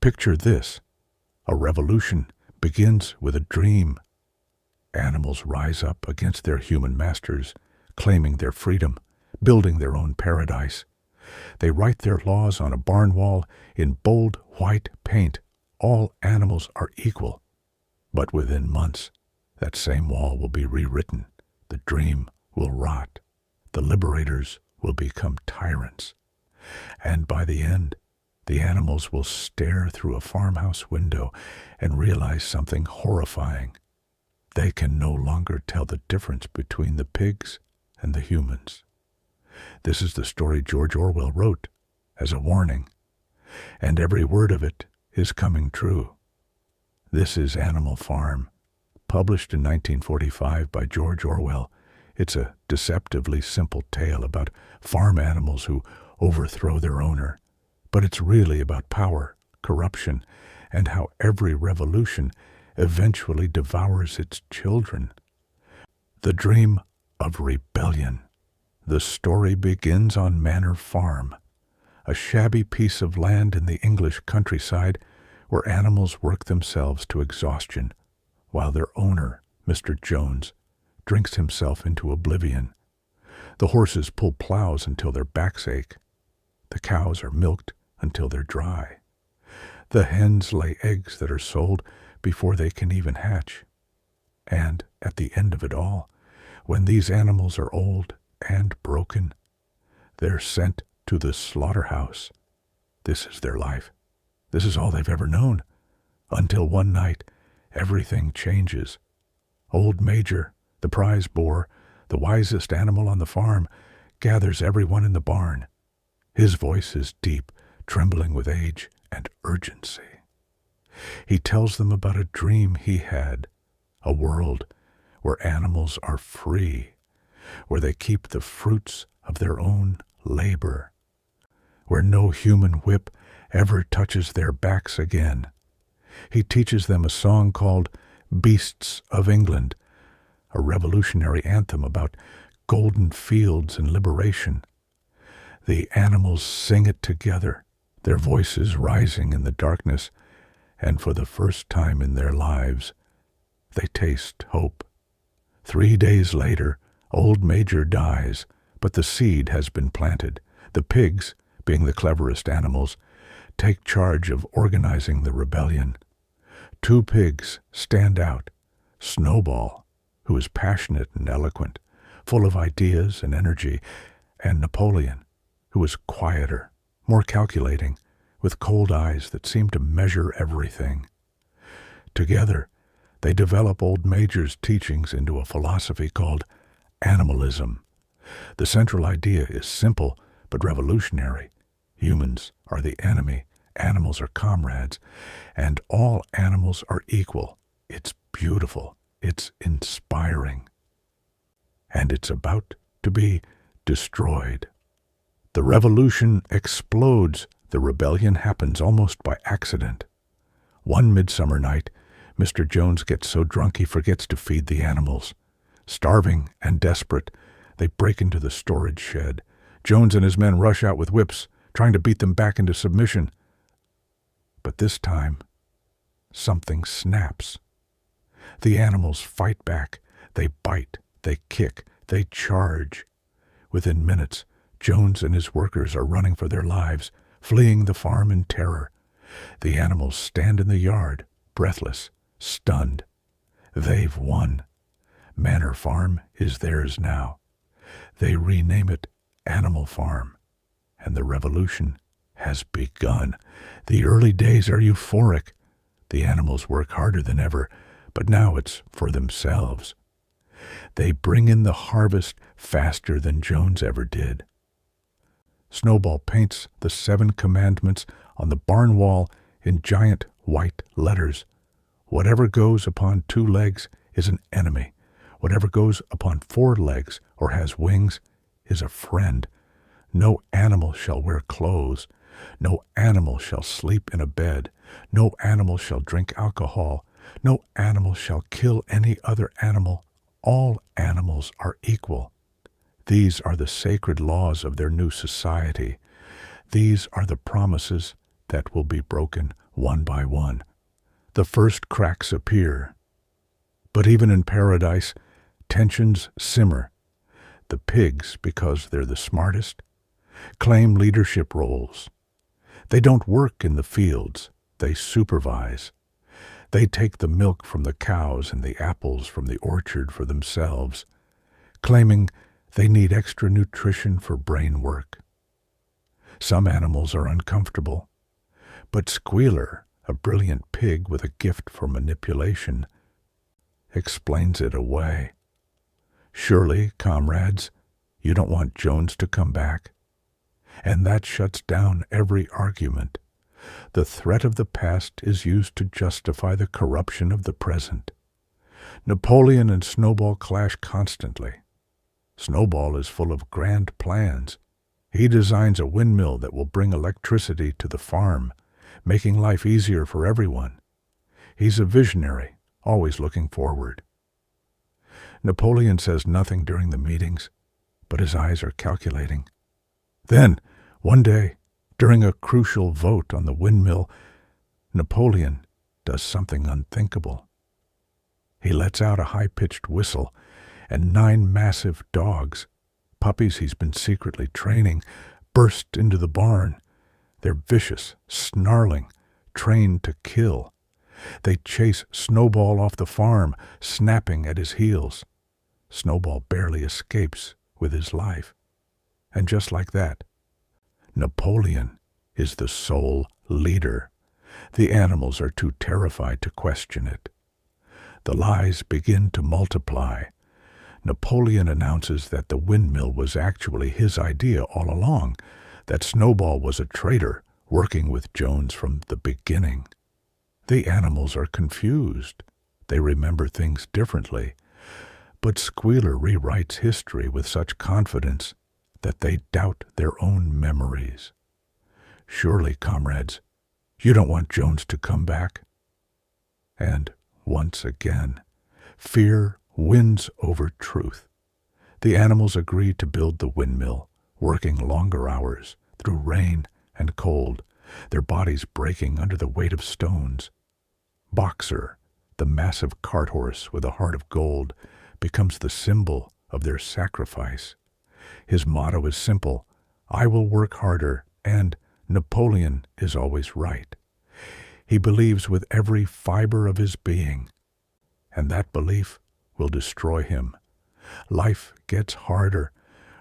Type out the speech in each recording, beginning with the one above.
Picture this. A revolution begins with a dream. Animals rise up against their human masters, claiming their freedom, building their own paradise. They write their laws on a barn wall in bold white paint. All animals are equal. But within months, that same wall will be rewritten. The dream will rot. The liberators will become tyrants. And by the end, the animals will stare through a farmhouse window and realize something horrifying. They can no longer tell the difference between the pigs and the humans. This is the story George Orwell wrote as a warning, and every word of it is coming true. This is Animal Farm, published in 1945 by George Orwell. It's a deceptively simple tale about farm animals who overthrow their owner, but it's really about power, corruption, and how every revolution eventually devours its children. The dream of rebellion. The story begins on Manor Farm, a shabby piece of land in the English countryside where animals work themselves to exhaustion, while their owner, Mr. Jones, drinks himself into oblivion. The horses pull plows until their backs ache. The cows are milked until they're dry. The hens lay eggs that are sold before they can even hatch. And at the end of it all, when these animals are old and broken, they're sent to the slaughterhouse. This is their life. This is all they've ever known. Until one night, everything changes. Old Major, the prize boar, the wisest animal on the farm, gathers everyone in the barn. His voice is deep, trembling with age and urgency. He tells them about a dream he had, a world where animals are free, where they keep the fruits of their own labor, where no human whip ever touches their backs again. He teaches them a song called Beasts of England, a revolutionary anthem about golden fields and liberation. The animals sing it together, their voices rising in the darkness, and for the first time in their lives, they taste hope. 3 days later, Old Major dies, but the seed has been planted. The pigs, being the cleverest animals, take charge of organizing the rebellion. 2 pigs stand out: Snowball, who is passionate and eloquent, full of ideas and energy, and Napoleon, who is quieter, more calculating, with cold eyes that seem to measure everything. Together, they develop Old Major's teachings into a philosophy called animalism. The central idea is simple but revolutionary. Humans are the enemy, animals are comrades, and all animals are equal. It's beautiful, it's inspiring, and it's about to be destroyed. The revolution explodes. The rebellion happens almost by accident. One midsummer night, Mr. Jones gets so drunk he forgets to feed the animals. Starving and desperate, they break into the storage shed. Jones and his men rush out with whips, trying to beat them back into submission. But this time, something snaps. The animals fight back. They bite, they kick, they charge. Within minutes, Jones and his workers are running for their lives, fleeing the farm in terror. The animals stand in the yard, breathless, stunned. They've won. Manor Farm is theirs now. They rename it Animal Farm, and the revolution has begun. The early days are euphoric. The animals work harder than ever, but now it's for themselves. They bring in the harvest faster than Jones ever did. Snowball paints the 7 commandments on the barn wall in giant white letters. Whatever goes upon 2 legs is an enemy. Whatever goes upon 4 legs or has wings is a friend. No animal shall wear clothes. No animal shall sleep in a bed. No animal shall drink alcohol. No animal shall kill any other animal. All animals are equal. These are the sacred laws of their new society. These are the promises that will be broken one by one. The first cracks appear. But even in paradise, tensions simmer. The pigs, because they're the smartest, claim leadership roles. They don't work in the fields, they supervise. They take the milk from the cows and the apples from the orchard for themselves, claiming they need extra nutrition for brain work. Some animals are uncomfortable, but Squealer, a brilliant pig with a gift for manipulation, explains it away. Surely, comrades, you don't want Jones to come back. And that shuts down every argument. The threat of the past is used to justify the corruption of the present. Napoleon and Snowball clash constantly. Snowball is full of grand plans. He designs a windmill that will bring electricity to the farm, making life easier for everyone. He's a visionary, always looking forward. Napoleon says nothing during the meetings, but his eyes are calculating. Then, one day, during a crucial vote on the windmill, Napoleon does something unthinkable. He lets out a high-pitched whistle, and 9 massive dogs, puppies he's been secretly training, burst into the barn. They're vicious, snarling, trained to kill. They chase Snowball off the farm, snapping at his heels. Snowball barely escapes with his life. And just like that, Napoleon is the sole leader. The animals are too terrified to question it. The lies begin to multiply. Napoleon announces that the windmill was actually his idea all along, that Snowball was a traitor working with Jones from the beginning. The animals are confused. They remember things differently. But Squealer rewrites history with such confidence that they doubt their own memories. Surely, comrades, you don't want Jones to come back? And once again, fear wins over truth. The animals agree to build the windmill, working longer hours through rain and cold, their bodies breaking under the weight of stones. Boxer, the massive cart horse with a heart of gold, becomes the symbol of their sacrifice. His motto is simple: I will work harder, and Napoleon is always right. He believes with every fiber of his being, and that belief will destroy him. Life gets harder.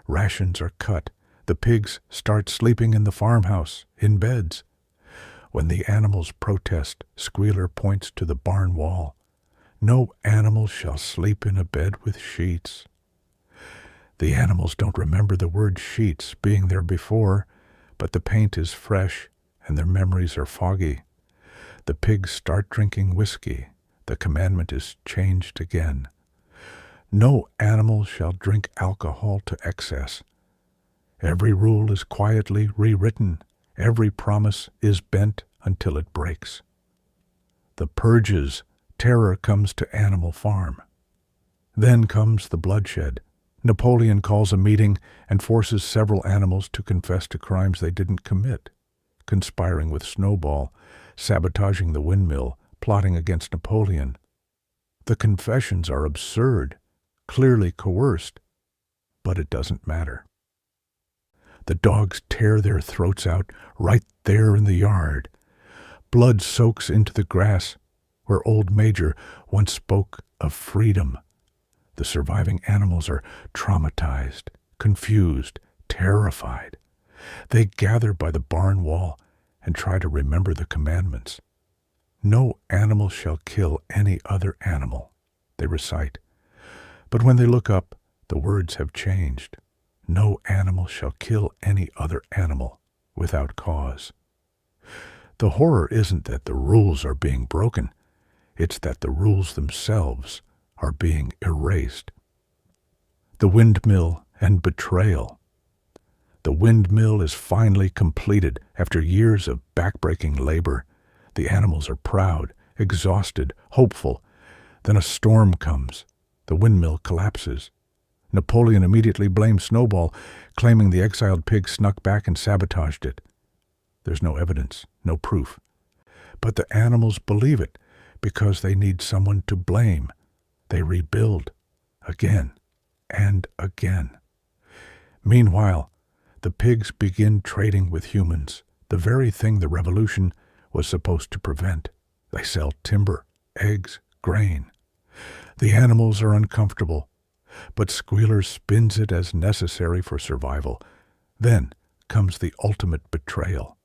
Rations are cut. The pigs start sleeping in the farmhouse, in beds. When the animals protest, Squealer points to the barn wall. No animal shall sleep in a bed with sheets. The animals don't remember the word sheets being there before, but the paint is fresh and their memories are foggy. The pigs start drinking whiskey. The commandment is changed again. No animal shall drink alcohol to excess. Every rule is quietly rewritten. Every promise is bent until it breaks. The purges. Terror comes to Animal Farm. Then comes the bloodshed. Napoleon calls a meeting and forces several animals to confess to crimes they didn't commit, conspiring with Snowball, sabotaging the windmill, plotting against Napoleon. The confessions are absurd, clearly coerced, but it doesn't matter. The dogs tear their throats out right there in the yard. Blood soaks into the grass where old Major once spoke of freedom. The surviving animals are traumatized, confused, terrified. They gather by the barn wall and try to remember the commandments. No animal shall kill any other animal, they recite. But when they look up, the words have changed. No animal shall kill any other animal without cause. The horror isn't that the rules are being broken. It's that the rules themselves are being erased. The windmill and betrayal. The windmill is finally completed after years of backbreaking labor. The animals are proud, exhausted, hopeful. Then a storm comes. The windmill collapses. Napoleon immediately blames Snowball, claiming the exiled pig snuck back and sabotaged it. There's no evidence, no proof. But the animals believe it because they need someone to blame. They rebuild again and again. Meanwhile, the pigs begin trading with humans, the very thing the revolution was supposed to prevent. They sell timber, eggs, grain. The animals are uncomfortable, but Squealer spins it as necessary for survival. Then comes the ultimate betrayal.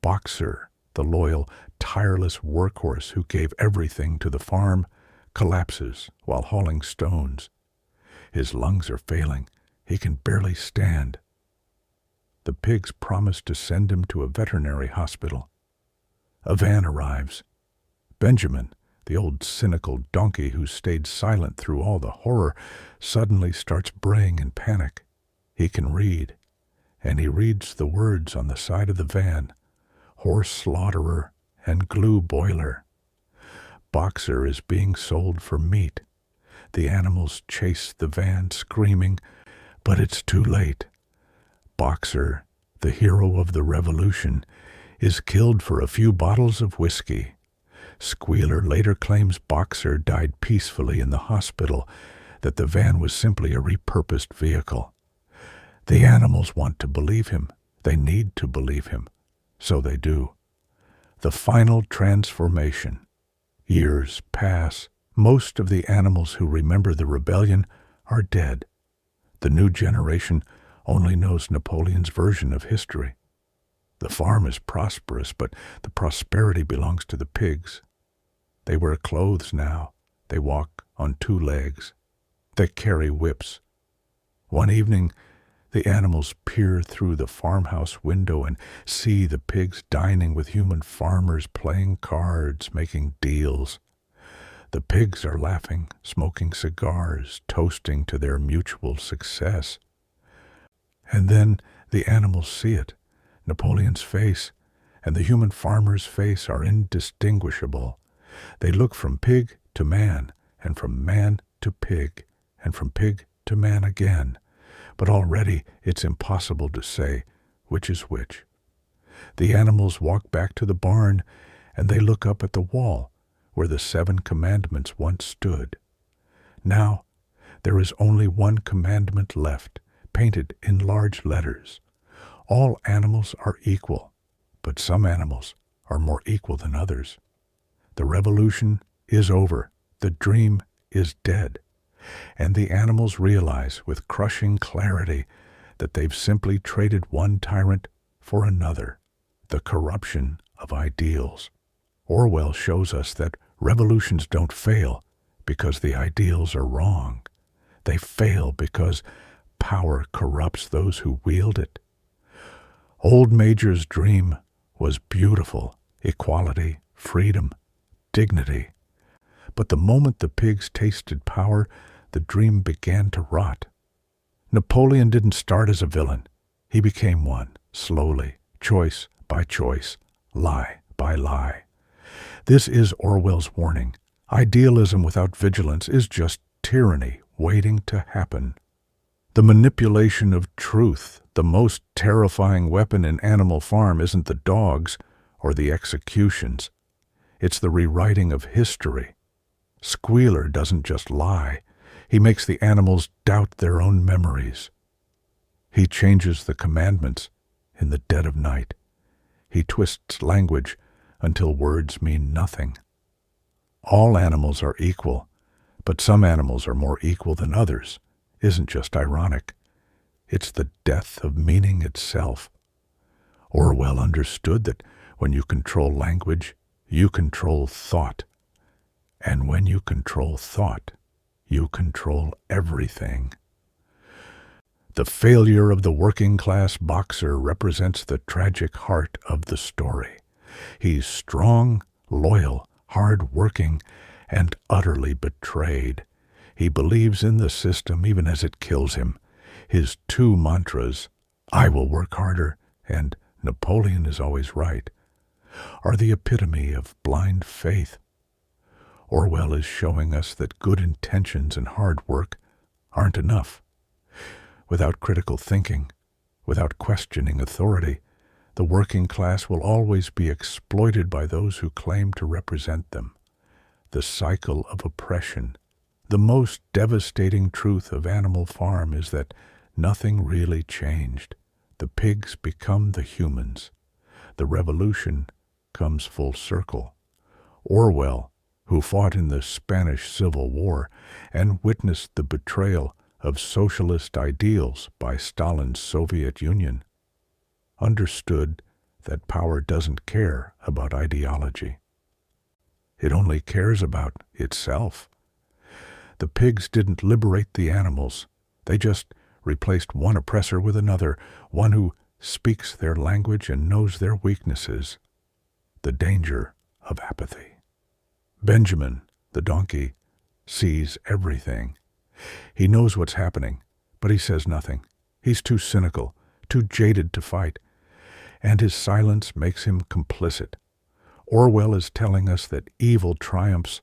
Boxer, the loyal, tireless workhorse who gave everything to the farm, collapses while hauling stones. His lungs are failing. He can barely stand. The pigs promise to send him to a veterinary hospital. A van arrives. Benjamin, the old cynical donkey who stayed silent through all the horror, suddenly starts braying in panic. He can read, and he reads the words on the side of the van: horse slaughterer and glue boiler. Boxer is being sold for meat. The animals chase the van screaming, but it's too late. Boxer, the hero of the revolution, is killed for a few bottles of whiskey. Squealer later claims Boxer died peacefully in the hospital, that the van was simply a repurposed vehicle. The animals want to believe him. They need to believe him. So they do. The final transformation. Years pass. Most of the animals who remember the rebellion are dead. The new generation only knows Napoleon's version of history. The farm is prosperous, but the prosperity belongs to the pigs. They wear clothes now. They walk on 2 legs. They carry whips. One evening, the animals peer through the farmhouse window and see the pigs dining with human farmers, playing cards, making deals. The pigs are laughing, smoking cigars, toasting to their mutual success. And then the animals see it. Napoleon's face and the human farmer's face are indistinguishable. They look from pig to man, and from man to pig, and from pig to man again. But already it's impossible to say which is which. The animals walk back to the barn, and they look up at the wall where the 7 commandments once stood. Now there is only one commandment left, painted in large letters. All animals are equal, but some animals are more equal than others. The revolution is over. The dream is dead. And the animals realize with crushing clarity that they've simply traded one tyrant for another, the corruption of ideals. Orwell shows us that revolutions don't fail because the ideals are wrong. They fail because power corrupts those who wield it. Old Major's dream was beautiful: equality, freedom, dignity. But the moment the pigs tasted power, the dream began to rot. Napoleon didn't start as a villain. He became one, slowly, choice by choice, lie by lie. This is Orwell's warning. Idealism without vigilance is just tyranny waiting to happen. The manipulation of truth, the most terrifying weapon in Animal Farm, isn't the dogs or the executions. It's the rewriting of history. Squealer doesn't just lie. He makes the animals doubt their own memories. He changes the commandments in the dead of night. He twists language until words mean nothing. All animals are equal, but some animals are more equal than others. Isn't just ironic. It's the death of meaning itself. Orwell understood that when you control language, you control thought. And when you control thought, you control everything. The failure of the working-class boxer represents the tragic heart of the story. He's strong, loyal, hard-working, and utterly betrayed. He believes in the system even as it kills him. His 2 mantras, "I will work harder," and "Napoleon is always right," are the epitome of blind faith. Orwell is showing us that good intentions and hard work aren't enough. Without critical thinking, without questioning authority, The working class will always be exploited by those who claim to represent them. The cycle of oppression. The most devastating truth of Animal Farm is that nothing really changed. The pigs become the humans. The revolution comes full circle. Orwell, who fought in the Spanish Civil War and witnessed the betrayal of socialist ideals by Stalin's Soviet Union, understood that power doesn't care about ideology. It only cares about itself. The pigs didn't liberate the animals. They just replaced one oppressor with another, one who speaks their language and knows their weaknesses. The danger of apathy. Benjamin, the donkey, sees everything. He knows what's happening, but he says nothing. He's too cynical, too jaded to fight, and his silence makes him complicit. Orwell is telling us that evil triumphs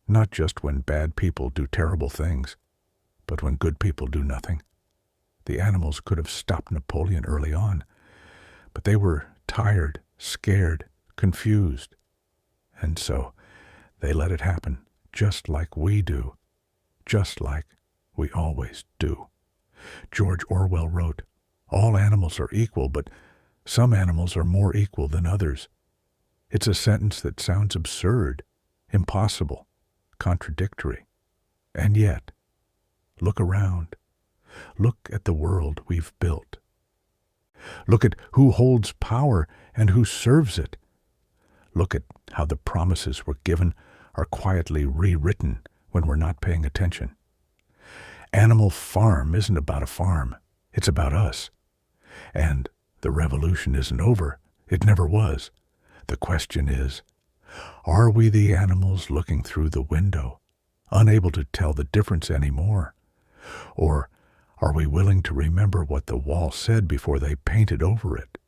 not just when bad people do terrible things, but when good people do nothing. The animals could have stopped Napoleon early on, but they were tired, scared, confused, and so they let it happen, just like we do, just like we always do. George Orwell wrote, "All animals are equal, but some animals are more equal than others." It's a sentence that sounds absurd, impossible, contradictory. And yet, look around. Look at the world we've built. Look at who holds power and who serves it. Look at how the promises we're given are quietly rewritten when we're not paying attention. Animal Farm isn't about a farm. It's about us. And the revolution isn't over. It never was. The question is, are we the animals looking through the window, unable to tell the difference anymore? Or are we willing to remember what the wall said before they painted over it?